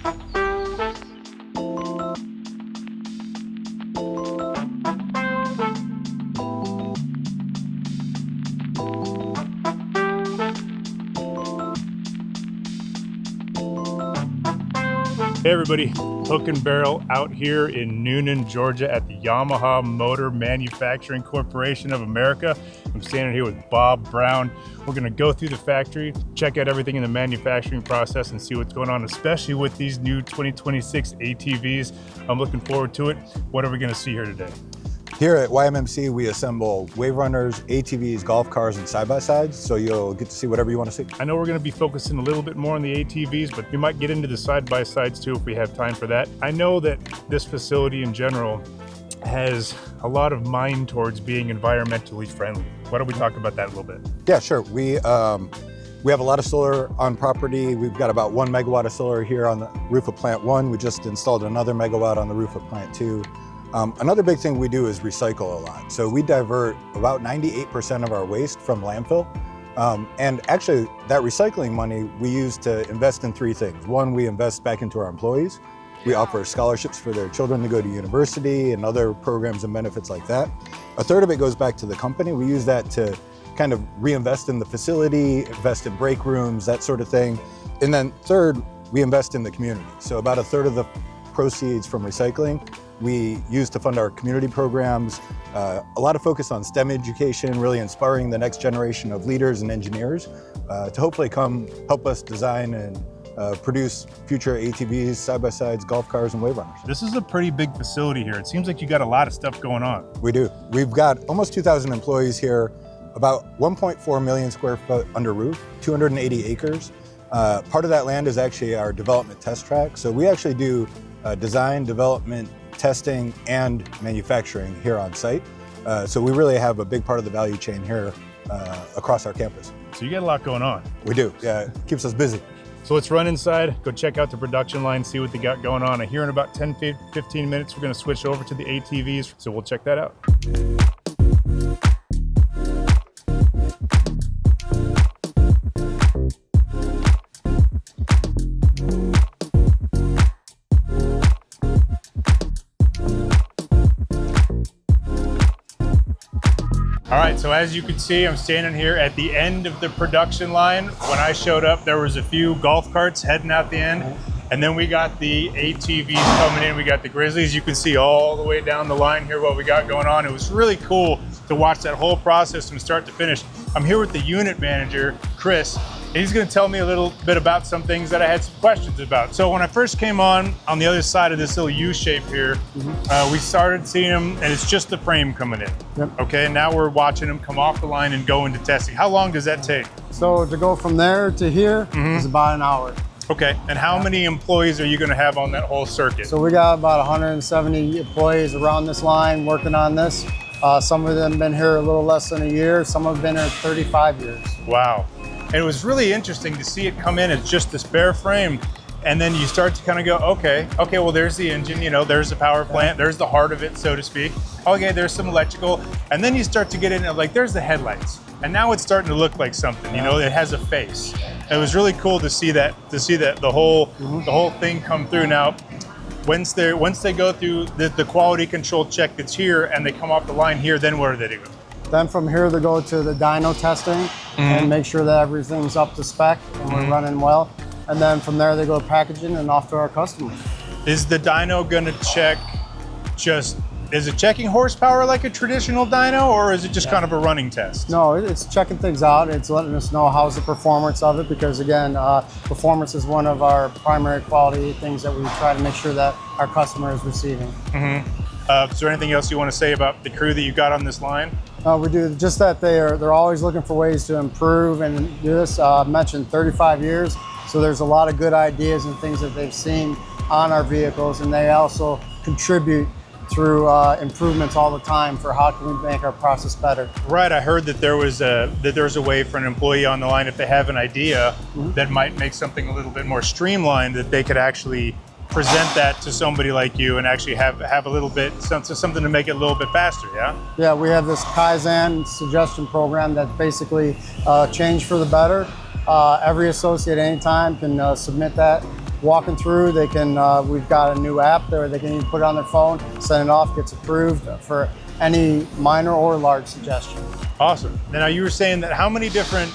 Hey everybody, Hook and Barrel out here in Newnan, Georgia at the Yamaha Motor Manufacturing Corporation of America. I'm standing here with Bob Brown. We're gonna go through the factory, check out everything in the manufacturing process and see what's going on, especially with these new 2026 ATVs. I'm looking forward to it. What are we gonna see here today? Here at YMMC, we assemble WaveRunners, ATVs, golf cars, and side-by-sides, so you'll get to see whatever you want to see. I know we're going to be focusing a little bit more on the ATVs, but we might get into the side-by-sides too if we have time for that. I know that this facility in general has a lot of mind towards being environmentally friendly. Why don't we talk about that a little bit? Yeah, sure. We have a lot of solar on property. We've got about 1 megawatt of solar here on the roof of Plant 1. We just installed another megawatt on the roof of Plant 2. Another big thing we do is recycle a lot. So we divert about 98% of our waste from landfill. And actually that recycling money we use to invest in 3 things. One, we invest back into our employees. We offer scholarships for their children to go to university and other programs and benefits like that. A third of it goes back to the company. We use that to kind of reinvest in the facility, invest in break rooms, that sort of thing. And then third, we invest in the community. So about a third of the proceeds from recycling we use to fund our community programs. A lot of focus on STEM education, really inspiring the next generation of leaders and engineers to hopefully come help us design and produce future ATVs, side-by-sides, golf cars, and WaveRunners. This is a pretty big facility here. It seems like you got a lot of stuff going on. We do. We've got almost 2,000 employees here, about 1.4 million square foot under roof, 280 acres. Part of that land is actually our development test track. So we actually do design, development, testing, and manufacturing here on site. So we really have a big part of the value chain here across our campus. So you got a lot going on. We do, yeah, it keeps us busy. So let's run inside, go check out the production line, see what they got going on. And here in about 10-15 minutes, we're gonna switch over to the ATVs, so we'll check that out. All right, so as you can see, I'm standing here at the end of the production line. When I showed up, there was a few golf carts heading out the end, and then we got the ATVs coming in. We got the Grizzlies. You can see all the way down the line here what we got going on. It was really cool to watch that whole process from start to finish. I'm here with the unit manager, Chris. He's gonna tell me a little bit about some things that I had some questions about. So when I first came on the other side of this little U shape here, we started seeing them, and it's just the frame coming in. Yep. Okay, and now we're watching them come off the line and go into testing. How long does that take? So to go from there to here is about an hour. Okay, and how many employees are you gonna have on that whole circuit? So we got about 170 employees around this line working on this. Some of them have been here a little less than a year. Some have been here 35 years. Wow. And it was really interesting to see it come in as just this bare frame. And then you start to kind of go, okay, well, there's the engine, you know, there's the power plant, there's the heart of it, so to speak. Okay, there's some electrical. And then you start to get in, like, there's the headlights. And now it's starting to look like something, you know, it has a face. It was really cool to see that, the whole thing come through. Now, once they go through the quality control check that's here and they come off the line here, then where do they go? Then from here they go to the dyno testing and make sure that everything's up to spec and we're running well. And then from there they go packaging and off to our customers. Is the dyno gonna check is it checking horsepower like a traditional dyno, or is it just kind of a running test? No, it's checking things out. It's letting us know how's the performance of it, because again, performance is one of our primary quality things that we try to make sure that our customer is receiving. Is there anything else you want to say about the crew that you got on this line? We do just that they're always looking for ways to improve and do this. I mentioned 35 years, so there's a lot of good ideas and things that they've seen on our vehicles, and they also contribute through improvements all the time for how can we make our process better. Right, I heard that there's a way for an employee on the line, if they have an idea that might make something a little bit more streamlined, that they could actually present that to somebody like you and actually have a little bit, something to make it a little bit faster, yeah? Yeah, we have this Kaizen suggestion program that basically change for the better. Every associate anytime can submit that walking through, they can, we've got a new app there, they can even put it on their phone, send it off, gets approved for any minor or large suggestion. Awesome. Now you were saying that how many different,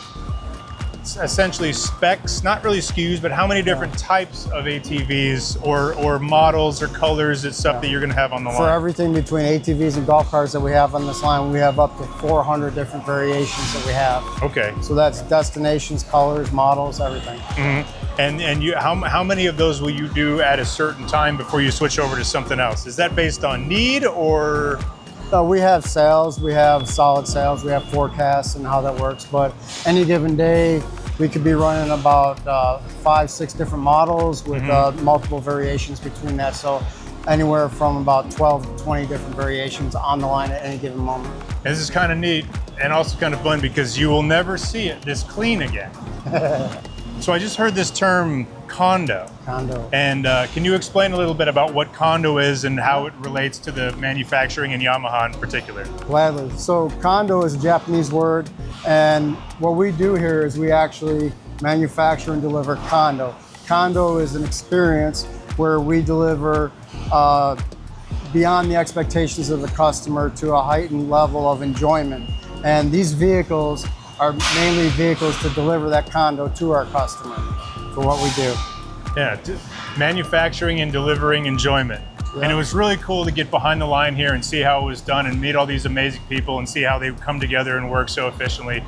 essentially specs, not really SKUs, but how many different types of ATVs or models or colors and stuff that you're going to have on the line? For everything between ATVs and golf carts that we have on this line, we have up to 400 different variations that we have. Okay. So that's destinations, colors, models, everything. Mm-hmm. And you, how many of those will you do at a certain time before you switch over to something else? Is that based on need or? We have sales, we have solid sales, we have forecasts and how that works, but any given day we could be running about 5-6 different models with multiple variations between that. So anywhere from about 12 to 20 different variations on the line at any given moment. This is kind of neat and also kind of fun because you will never see it this clean again. So I just heard this term Kando. Kando. And can you explain a little bit about what Kando is and how it relates to the manufacturing and Yamaha in particular? Gladly. So Kando is a Japanese word, and what we do here is we actually manufacture and deliver Kando. Kando is an experience where we deliver beyond the expectations of the customer to a heightened level of enjoyment. And these vehicles are mainly vehicles to deliver that Kando to our customer for what we do. Yeah, manufacturing and delivering enjoyment. Yeah. And it was really cool to get behind the line here and see how it was done and meet all these amazing people and see how they come together and work so efficiently.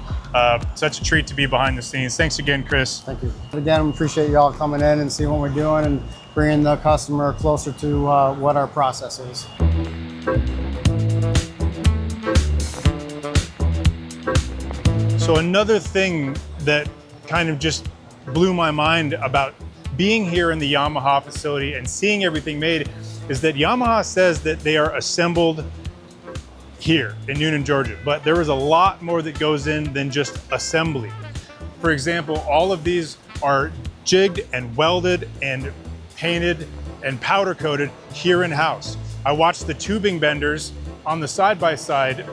Such a treat to be behind the scenes. Thanks again, Chris. Thank you. Again, we appreciate you all coming in and seeing what we're doing and bringing the customer closer to what our process is. So another thing that kind of just blew my mind about being here in the Yamaha facility and seeing everything made is that Yamaha says that they are assembled here in Newnan, Georgia, but there is a lot more that goes in than just assembly. For example, all of these are jigged and welded and painted and powder coated here in-house. I watched the tubing benders on the side-by-side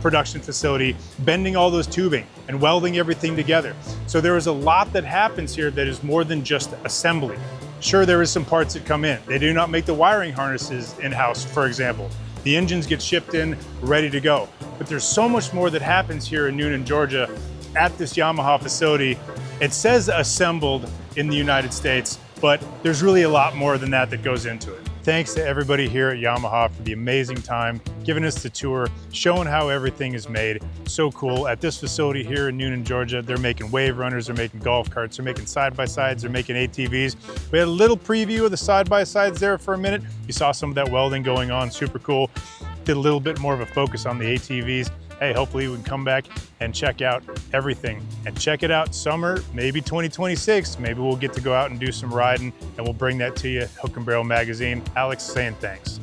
production facility, bending all those tubing and welding everything together. So there is a lot that happens here that is more than just assembly. Sure, there is some parts that come in. They do not make the wiring harnesses in-house, for example. The engines get shipped in, ready to go. But there's so much more that happens here in Newnan, Georgia at this Yamaha facility. It says assembled in the United States, but there's really a lot more than that that goes into it. Thanks to everybody here at Yamaha for the amazing time, giving us the tour, showing how everything is made. So cool. At this facility here in Newnan, Georgia, they're making WaveRunners, they're making golf carts, they're making side-by-sides, they're making ATVs. We had a little preview of the side-by-sides there for a minute. You saw some of that welding going on, super cool. Did a little bit more of a focus on the ATVs. Hey, hopefully we can come back and check out everything and check it out summer, maybe 2026. Maybe we'll get to go out and do some riding and we'll bring that to you, Hook and Barrel Magazine. Alex saying thanks.